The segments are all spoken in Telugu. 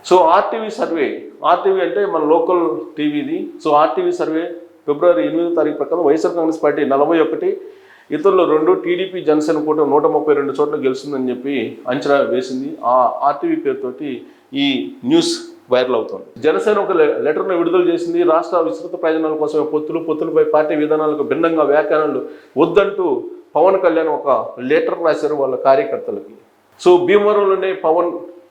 సో ఆర్టీవీ అంటే మన లోకల్ టీవీది. సో ఆర్టీవీ సర్వే ఫిబ్రవరి 8వ తారీఖు ప్రకారం వైఎస్ఆర్ కాంగ్రెస్ పార్టీ 41, ఇతరులు 2, టీడీపీ జనసేన కూటమి 132 చోట్ల గెలుస్తుందని చెప్పి అంచనా వేసింది. ఆ ఆర్టీవీ పేరుతోటి ఈ న్యూస్ వైరల్ అవుతుంది. జనసేన ఒక లెటర్ను విడుదల చేసింది. రాష్ట్ర విస్తృత ప్రయోజనాల కోసమే పొత్తులపై పార్టీ విధానాలకు భిన్నంగా వ్యాఖ్యానాలు వద్దంటూ పవన్ కళ్యాణ్ ఒక లెటర్ రాశారు వాళ్ళ కార్యకర్తలకి. సో భీమవరంలోనే పవన్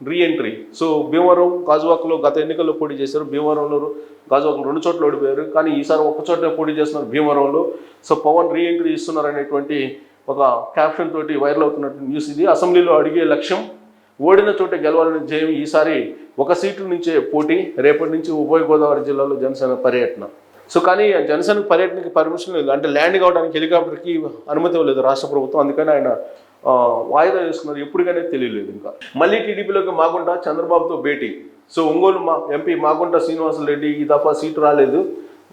రీఎంట్రీ. సో భీమవరం, గాజువాకలో గత ఎన్నికల్లో పోటీ చేశారు. భీమవరంలో, గాజువాకలో 2 చోట్ల ఓడిపోయారు. కానీ ఈసారి ఒక్క చోట పోటీ చేస్తున్నారు భీమవరంలో. సో పవన్ రీఎంట్రీ ఇస్తున్నారు అనేటువంటి ఒక క్యాప్షన్ తోటి వైరల్ అవుతున్నటువంటి న్యూస్ ఇది. అసెంబ్లీలో అడిగే లక్ష్యం ఓడిన చోట గెలవాలని జయం. ఈసారి 1 సీటు నుంచే పోటీ. రేపటి నుంచి ఉభయ గోదావరి జిల్లాలో జనసేన పర్యటన. సో కానీ జనసేన పర్యటనకి పర్మిషన్ లేదు, అంటే ల్యాండ్ కావడానికి హెలికాప్టర్కి అనుమతి ఇవ్వలేదు రాష్ట్ర ప్రభుత్వం. అందుకని ఆయన వాయిదా వేసుకున్నారు. ఎప్పుడుగానే తెలియలేదు. ఇంకా మళ్ళీ టీడీపీలోకి మాగుంట చంద్రబాబుతో భేటీ. సో ఒంగోలు ఎంపీ మాగుంట శ్రీనివాసరెడ్డి ఈ దఫా సీటు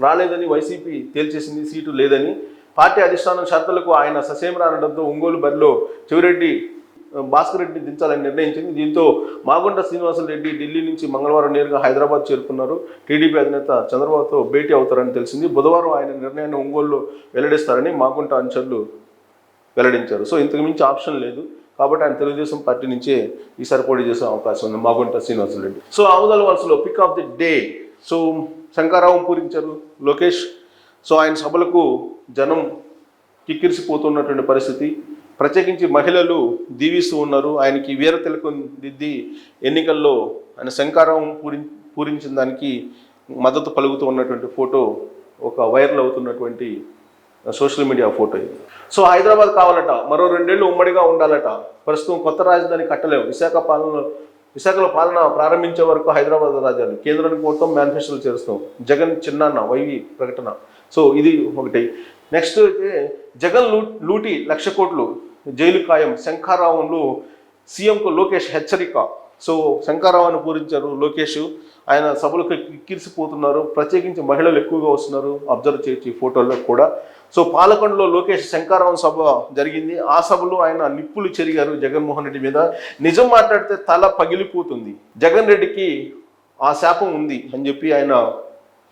రాలేదని వైసీపీ తేల్చేసింది. సీటు లేదని పార్టీ అధిష్టానం షరతులకు ఆయన ససేం రానడంతో ఒంగోలు బరిలో చెవిరెడ్డి భాస్కర్ రెడ్డిని దించాలని నిర్ణయించింది. దీంతో మాగుంట శ్రీనివాసరెడ్డి ఢిల్లీ నుంచి మంగళవారం నేరుగా హైదరాబాద్ చేరుకున్నారు. టీడీపీ అధినేత చంద్రబాబుతో భేటీ అవుతారని తెలిసింది. బుధవారం ఆయన నిర్ణయాన్ని ఒంగోలులో వెల్లడిస్తారని మాగుంట అనుచరులు వెల్లడించారు. సో ఇంతకు మించి ఆప్షన్ లేదు కాబట్టి ఆయన తెలుగుదేశం పార్టీ నుంచే ఈసారి పోటీ చేసే అవకాశం ఉంది మాగుంట శ్రీనివాసరెడ్డి. సో ఆవుదల వలసలో pick of the day. So శంకరావం పూరించారు లోకేష్. సో ఆయన సభలకు జనం కిక్కిరిసిపోతున్నటువంటి పరిస్థితి. ప్రత్యేకించి మహిళలు దీవిస్తూ ఉన్నారు. ఆయనకి వీర తిలకం దిద్ది ఎన్నికల్లో ఆయన శంకరావం పూరించిన దానికి మద్దతు పలుకుతూ ఉన్నటువంటి ఫోటో ఒక వైరల్ అవుతున్నటువంటి సోషల్ మీడియా ఫోటో ఇది. సో హైదరాబాద్ కావాలట, మరో 2 ఏళ్ళు ఉమ్మడిగా ఉండాలట. ప్రస్తుతం కొత్త రాజధాని కట్టలేము. విశాఖలో పాలన ప్రారంభించే వరకు హైదరాబాద్ రాజధాని. కేంద్రానికి మొత్తం మేనిఫెస్టోలు చేరుస్తాం. జగన్ చిన్నాన్న వైవి ప్రకటన. సో ఇది ఒకటి. నెక్స్ట్ అయితే జగన్ లూటి 1,00,000 కోట్లు జైలు ఖాయం. శంఖారావంలో సీఎంకు లోకేష్ హెచ్చరిక. సో శంఖారావాన్ని పూరించారు లోకేష్. ఆయన సభలకు కిక్కిరిసిపోతున్నారు. ప్రత్యేకించి మహిళలు ఎక్కువగా వస్తున్నారు. అబ్జర్వ్ చేయొచ్చు ఈ ఫోటోల్లో కూడా. సో పాలకొండలో లోకేష్ శంఖారావం సభ జరిగింది. ఆ సభలో ఆయన నిప్పులు చెరిగారు జగన్మోహన్ రెడ్డి మీద. నిజం మాట్లాడితే తల పగిలిపోతుంది, జగన్ రెడ్డికి ఆ శాపం ఉంది అని చెప్పి ఆయన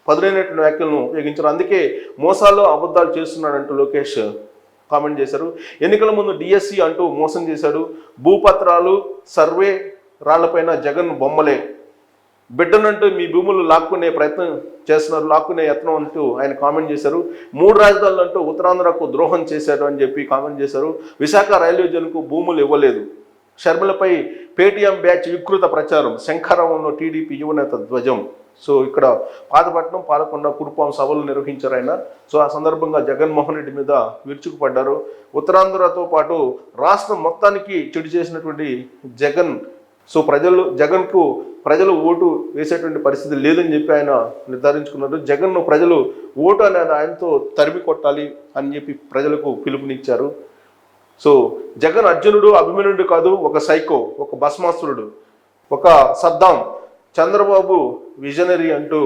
పదునైనటువంటి వ్యాఖ్యలను ఉపయోగించారు. అందుకే మోసాల్లో అబద్ధాలు చేస్తున్నాడంటూ లోకేష్ కామెంట్ చేశారు. ఎన్నికల ముందు డిఎస్సి అంటూ మోసం చేశాడు. భూపత్రాలు, సర్వే రాళ్లపైన జగన్ బొమ్మలే. బిడ్డనంటూ మీ భూములు లాక్కునే ప్రయత్నం చేస్తున్నారు, లాక్కునే యత్నం అంటూ ఆయన కామెంట్ చేశారు. 3 రాజధానులు అంటూ ఉత్తరాంధ్రకు ద్రోహం చేశాడు అని చెప్పి కామెంట్ చేశారు. విశాఖ రైల్వే జోన్కు భూములు ఇవ్వలేదు. షర్మిలపై పేటీఎం బ్యాచ్ వికృత ప్రచారం. శంఖారావంలో టీడీపీ యువనేత ధ్వజం. సో ఇక్కడ పాతపట్నం, పాలకొండ, కురుపాం సభలు నిర్వహించారు ఆయన. సో ఆ సందర్భంగా జగన్మోహన్ రెడ్డి మీద విరుచుకుపడ్డారు. ఉత్తరాంధ్రతో పాటు రాష్ట్రం మొత్తానికి చెడు చేసినటువంటి జగన్. సో ప్రజలు ఓటు వేసేటువంటి పరిస్థితి లేదని చెప్పి ఆయన నిర్ధారించుకున్నారు. జగన్ను ప్రజలు ఓటు అనేది ఆయనతో తరిమి కొట్టాలి అని చెప్పి ప్రజలకు పిలుపునిచ్చారు. సో జగన్ అర్జునుడు, అభిమన్యుడు కాదు, ఒక సైకో, ఒక భస్మాసురుడు, ఒక సద్దాం. చంద్రబాబు విజనరీ అంటూ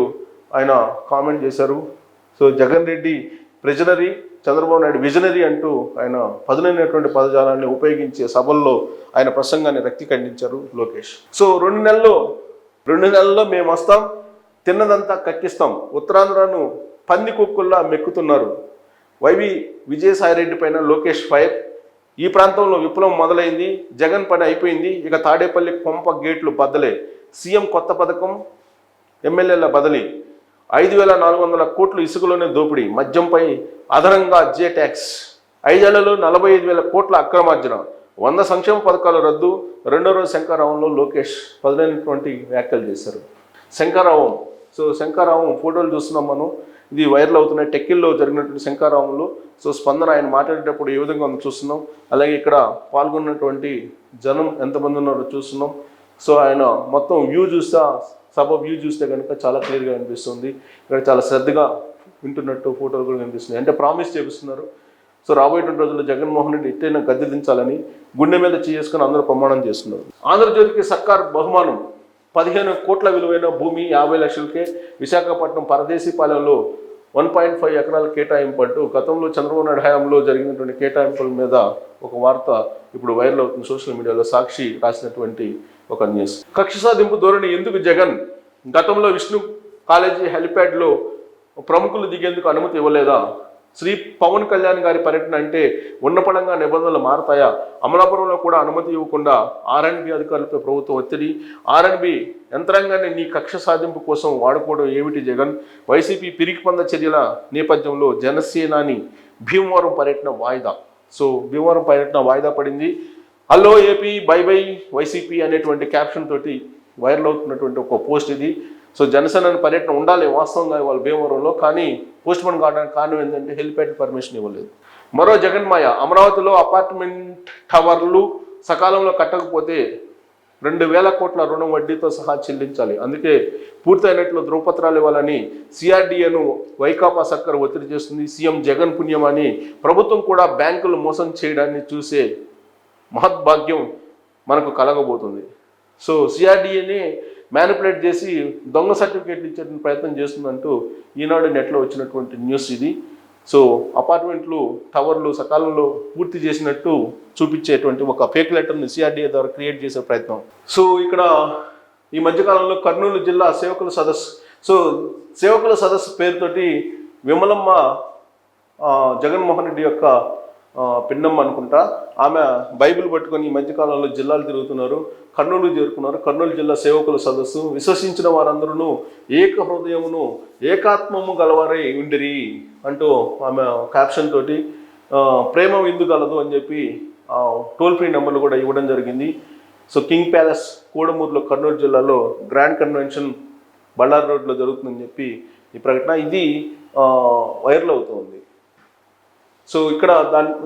ఆయన కామెంట్ చేశారు. సో జగన్ రెడ్డి ప్రిజనరీ, చంద్రబాబు నాయుడు విజనరీ అంటూ ఆయన పదునైనటువంటి పదజాలాన్ని ఉపయోగించే సభల్లో ఆయన ప్రసంగాన్ని రక్తి ఖండించారు లోకేష్. సో 2 నెలల్లో మేము వస్తాం, తిన్నదంతా కక్కిస్తాం. ఉత్తరాంధ్రను పంది కుక్కుల్లా మెక్కుతున్నారు. వైవి విజయసాయిరెడ్డి పైన లోకేష్ ఫైర్. ఈ ప్రాంతంలో విప్లవం మొదలైంది. జగన్ పని అయిపోయింది. ఇక తాడేపల్లి కొంప గేట్లు బద్దలే. సీఎం కొత్త పథకం, ఎమ్మెల్యేల బదిలీ. 5,400 కోట్లు ఇసుకలోనే దోపిడీ. మద్యంపై అదనంగా జే ట్యాక్స్. 5 ఏళ్లలో 45,000 కోట్ల అక్రమార్జన. 100 సంక్షేమ పథకాలు రద్దు. 2వ రోజు శంఖారావంలో లోకేష్ పదునైనటువంటి వ్యాఖ్యలు చేశారు. శంఖారావం. సో శంఖారావం ఫోటోలు చూస్తున్నాం మనం. ఇది వైరల్ అవుతున్నాయి. టెక్కిల్లో జరిగినటువంటి శంఖారావంలో సో స్పందన ఆయన మాట్లాడేటప్పుడు ఏ విధంగా మనం చూస్తున్నాం. అలాగే ఇక్కడ పాల్గొన్నటువంటి జనం ఎంతమంది ఉన్నారో చూస్తున్నాం. సో ఆయన మొత్తం వ్యూ చూస్తా, సభ వ్యూ చూస్తే కనుక చాలా క్లియర్గా కనిపిస్తుంది. ఇక్కడ చాలా శ్రద్ధగా వింటున్నట్టు ఫోటోలు కూడా కనిపిస్తున్నాయి. అంటే ప్రామిస్ చేపిస్తున్నారు. సో రాబోయేటువంటి రోజుల్లో జగన్మోహన్ రెడ్డి ఎట్టైనా గద్దె దించాలని గుండె మీద చేసుకుని అందరూ ప్రమాణం చేస్తున్నారు. ఆంధ్రజ్యోతికి సర్కార్ బహుమానం. 15 కోట్ల విలువైన భూమి 50 లక్షలకే. విశాఖపట్నం పరదేశీపాలెంలో 1.5 ఎకరాల కేటాయింపు అంటూ గతంలో చంద్రబాబు నాయుడు హయాంలో జరిగినటువంటి కేటాయింపుల మీద ఒక వార్త ఇప్పుడు వైరల్ అవుతుంది సోషల్ మీడియాలో. సాక్షి రాసినటువంటి ఒక న్యూస్. కక్ష సాధింపు ధోరణి ఎందుకు జగన్? గతంలో విష్ణు కాలేజీ హెలిప్యాడ్లో ప్రముఖులు దిగేందుకు అనుమతి ఇవ్వలేదా? శ్రీ పవన్ కళ్యాణ్ గారి పర్యటన అంటే ఉన్నపడంగా నిబంధనలు మారతాయా? అమలాపురంలో కూడా అనుమతి ఇవ్వకుండా ఆర్ఎండ్బి అధికారులపై ప్రభుత్వం ఒత్తిడి. ఆర్ఎండ్బి యంత్రాంగాన్ని నీ కక్ష సాధింపు కోసం వాడుకోవడం ఏమిటి జగన్? వైసీపీ పిరికిపంద చర్యల నేపథ్యంలో జనసేనాని భీమవరం పర్యటన వాయిదా. సో భీమవరం పర్యటన వాయిదా పడింది. Hello AP by by YCP అనేటువంటి క్యాప్షన్ తోటి వైరల్ అవుతున్నటువంటి ఒక పోస్ట్ ఇది. సో జనసేన పర్యటన ఉండాలి వాస్తవంగా వాళ్ళు భీమవరంలో, కానీ పోస్ట్ పోన్ కావడానికి కారణం ఏంటంటే హెలిప్యాడ్ పర్మిషన్ ఇవ్వలేదు. మరో జగన్మాయ. అమరావతిలో అపార్ట్మెంట్ టవర్లు సకాలంలో కట్టకపోతే 2,000 కోట్ల రుణం వడ్డీతో సహా చెల్లించాలి. అందుకే పూర్తయినట్లు ధృవపత్రాలు ఇవ్వాలని సిఆర్డీఏను వైకాపా సర్కార్ ఒత్తిడి చేస్తుంది. సీఎం జగన్ పుణ్యమని ప్రభుత్వం కూడా బ్యాంకులు మోసం చేయడాన్ని చూసే మహద్భాగ్యం మనకు కలగబోతుంది. సో సిఆర్డీఏని మ్యానిపులేట్ చేసి దొంగ సర్టిఫికేట్లు ఇచ్చే ప్రయత్నం చేస్తుందంటూ ఈనాడు నెట్లో వచ్చినటువంటి న్యూస్ ఇది. సో అపార్ట్మెంట్లు టవర్లు సకాలంలో పూర్తి చేసినట్టు చూపించేటువంటి ఒక ఫేక్ లెటర్ని సిఆర్డీఏ ద్వారా క్రియేట్ చేసే ప్రయత్నం. సో ఇక్కడ ఈ మధ్యకాలంలో కర్నూలు జిల్లా సేవకుల సదస్సు. సో సేవకుల సదస్సు పేరుతోటి విమలమ్మ జగన్మోహన్ రెడ్డి యొక్క పిన్నమ్మ అనుకుంటా, ఆమె బైబిల్ పట్టుకొని ఈ మధ్యకాలంలో జిల్లాలు తిరుగుతున్నారు. కర్నూలు చేరుకున్నారు. కర్నూలు జిల్లా సేవకుల సదస్సు. విశ్వసించిన వారందరూ ఏక హృదయమును ఏకాత్మము గలవారై ఉండిరి అంటూ ఆమె క్యాప్షన్ తోటి ప్రేమ విందు గలదు అని చెప్పి టోల్ ఫ్రీ నెంబర్లు కూడా ఇవ్వడం జరిగింది. సో కింగ్ ప్యాలెస్ కోడమూరులో కర్నూలు జిల్లాలో గ్రాండ్ కన్వెన్షన్ బళ్ళారి రోడ్లో జరుగుతుందని చెప్పి ఈ ప్రకటన ఇది వైరల్ అవుతుంది. సో ఇక్కడ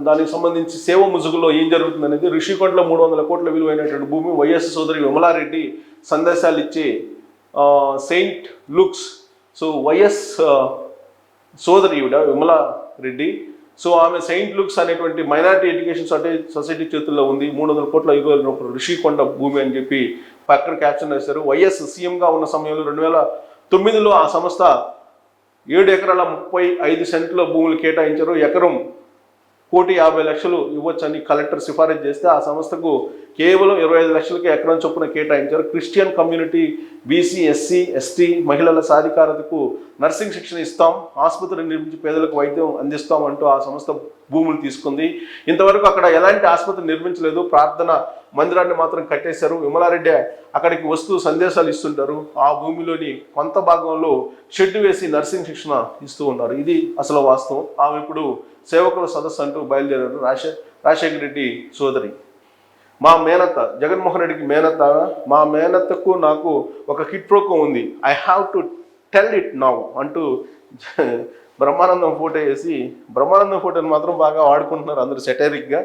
దానికి సంబంధించి సేవ ముసుగులో ఏం జరుగుతుంది అనేది, రిషికొండలో 300 కోట్ల విలువైనటువంటి భూమి వైఎస్ సోదరి విమలారెడ్డి సందేశాలు ఇచ్చి సెయింట్ లూక్స్. సో వైఎస్ సోదరి విమలారెడ్డి. సో ఆమె సెయింట్ లూక్స్ అనేటువంటి మైనారిటీ ఎడ్యుకేషన్ సొసైటీ చేతుల్లో ఉంది. 300 కోట్ల విలువైన రిషికొండ భూమి అని చెప్పి పక్కన క్యాప్షన్ వేశారు. వైఎస్ సీఎంగా ఉన్న సమయంలో 2009లో ఆ సంస్థ 7 ఎకరాల 35 సెంట్ల భూములు కేటాయించారు. ఎకరం 1,50,00,000 ఇవ్వచ్చని కలెక్టర్ సిఫారసు చేస్తే ఆ సంస్థకు కేవలం 25 లక్షలకి ఎకరం చొప్పున కేటాయించారు. Christian community, BC, SC, ST మహిళల సాధికారతకు నర్సింగ్ శిక్షణ ఇస్తాం, ఆసుపత్రి నిర్మించి పేదలకు వైద్యం అందిస్తాం అంటూ ఆ సంస్థ భూములు తీసుకుంది. ఇంతవరకు అక్కడ ఎలాంటి ఆసుపత్రి నిర్మించలేదు. ప్రార్థన మందిరాన్ని మాత్రం కట్టేశారు. విమలారెడ్డి అక్కడికి వస్తూ సందేశాలు ఇస్తుంటారు. ఆ భూమిలోని కొంత భాగంలో షెడ్ వేసి నర్సింగ్ శిక్షణ ఇస్తూ ఉన్నారు. ఇది అసలు వాస్తవం. ఆమె ఇప్పుడు సేవకుల సదస్సు అంటూ బయలుదేరారు. రాజశేఖర రెడ్డి సోదరి, మా మేనత్త, జగన్మోహన్ రెడ్డికి మేనత్త. మా మేనత్తకు నాకు ఒక కిట్ ప్రోకో ఉంది, I have to tell it now అంటూ బ్రహ్మానందం ఫోటో వేసి, బ్రహ్మానందం ఫోటోని మాత్రం బాగా వాడుకుంటున్నారు అందరూ సెటైరిక్గా.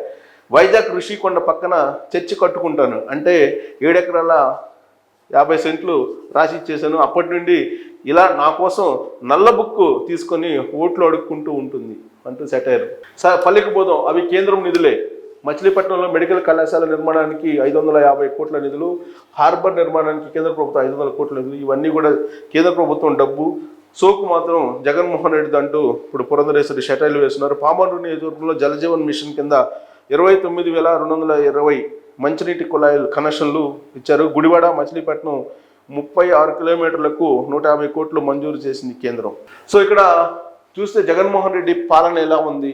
వైజాగ్ ఋషికొండ పక్కన చర్చి కట్టుకుంటాను అంటే 7 ఎకరాల 50 సెంట్లు రాసి ఇచ్చేసాను. అప్పటి నుండి ఇలా నా కోసం నల్ల బుక్కు తీసుకొని ఓట్లు అడుక్కుంటూ ఉంటుంది అంటూ సెటైర్. పల్లెకి పోదాం, అవి కేంద్రం నిధులే. మచిలీపట్నంలో మెడికల్ కళాశాల నిర్మాణానికి 550 కోట్ల నిధులు, హార్బర్ నిర్మాణానికి కేంద్ర ప్రభుత్వం 500 కోట్ల నిధులు. ఇవన్నీ కూడా కేంద్ర ప్రభుత్వం డబ్బు. సోకు మాత్రం జగన్మోహన్ రెడ్డి అంటూ ఇప్పుడు పురంధరేశ్వరి షటైలు వేస్తున్నారు. పామూరు నియోజకవర్గంలో జలజీవన్ మిషన్ కింద 29,220 మంచినీటి కుళాయిలు కనెక్షన్లు ఇచ్చారు. గుడివాడ మచిలీపట్నం 36 కిలోమీటర్లకు 150 కోట్లు మంజూరు చేసింది కేంద్రం. సో ఇక్కడ చూస్తే జగన్మోహన్ రెడ్డి పాలన ఎలా ఉంది.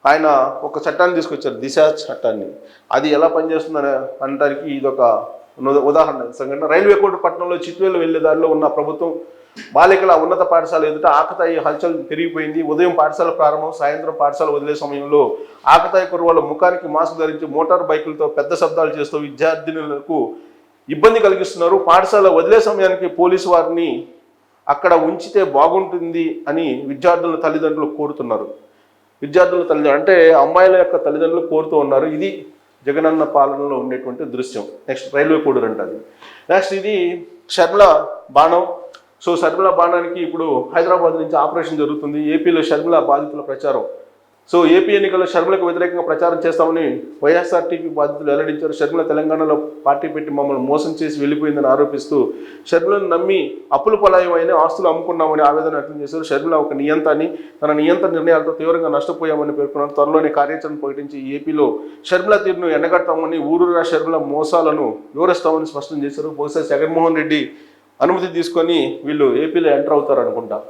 ఆయన ఒక చట్టాన్ని తీసుకొచ్చారు, దిశ చట్టాన్ని. అది ఎలా పనిచేస్తుందని అనడానికి ఇదొక ఉదాహరణ సంఘటన. రైల్వే కోర్టు పట్టణంలో చిట్వేలు వెళ్లే దారిలో ఉన్న ప్రభుత్వం బాలికల ఉన్నత పాఠశాల ఎదుట ఆకతాయి హల్చల్ పెరిగిపోయింది. ఉదయం పాఠశాల ప్రారంభం, సాయంత్రం పాఠశాల వదిలే సమయంలో ఆకతాయి కుర్రవాళ్ళ ముఖానికి మాస్క్ ధరించి మోటార్ బైకులతో పెద్ద శబ్దాలు చేస్తూ విద్యార్థినులకు ఇబ్బంది కలిగిస్తున్నారు. పాఠశాల వదిలే సమయానికి పోలీసు వారిని అక్కడ ఉంచితే బాగుంటుంది అని విద్యార్థుల తల్లిదండ్రులు కోరుతున్నారు. విద్యార్థుల తల్లిదండ్రులు అంటే అమ్మాయిల యొక్క తల్లిదండ్రులు కోరుతూ ఉన్నారు. ఇది జగనన్న పాలనలో ఉండేటువంటి దృశ్యం. నెక్స్ట్ రైల్వే కోడూరు అంటారు. నెక్స్ట్ ఇది షర్మిల బాణం. సో షర్మిల బాణానికి ఇప్పుడు హైదరాబాద్ నుంచి ఆపరేషన్ జరుగుతుంది. ఏపీలో షర్మిల బాధితుల ప్రచారం. సో ఏపీ ఎన్నికల్లో షర్మిలకు వ్యతిరేకంగా ప్రచారం చేస్తామని వైఎస్ఆర్టీపీ బాధితులు వెల్లడించారు. షర్మిల తెలంగాణలో పార్టీ పెట్టి మమ్మల్ని మోసం చేసి వెళ్ళిపోయిందని ఆరోపిస్తూ షర్మిలను నమ్మి అప్పుల పలాయమైన ఆస్తులు అమ్ముకున్నామని ఆవేదన వ్యక్తం చేశారు. షర్మిల ఒక నియంత్రని తన నియంత్రణ నిర్ణయాలతో తీవ్రంగా నష్టపోయామని పేర్కొన్నారు. త్వరలోనే కార్యాచరణ ప్రకటించి ఏపీలో షర్మిల తీరును ఎండగట్టామని ఊరూరా షర్మిల మోసాలను వివరిస్తామని స్పష్టం చేశారు. బహుశా జగన్మోహన్ రెడ్డి అనుమతి తీసుకొని వీళ్ళు ఏపీలో ఎంటర్ అవుతారు అనుకుంటా.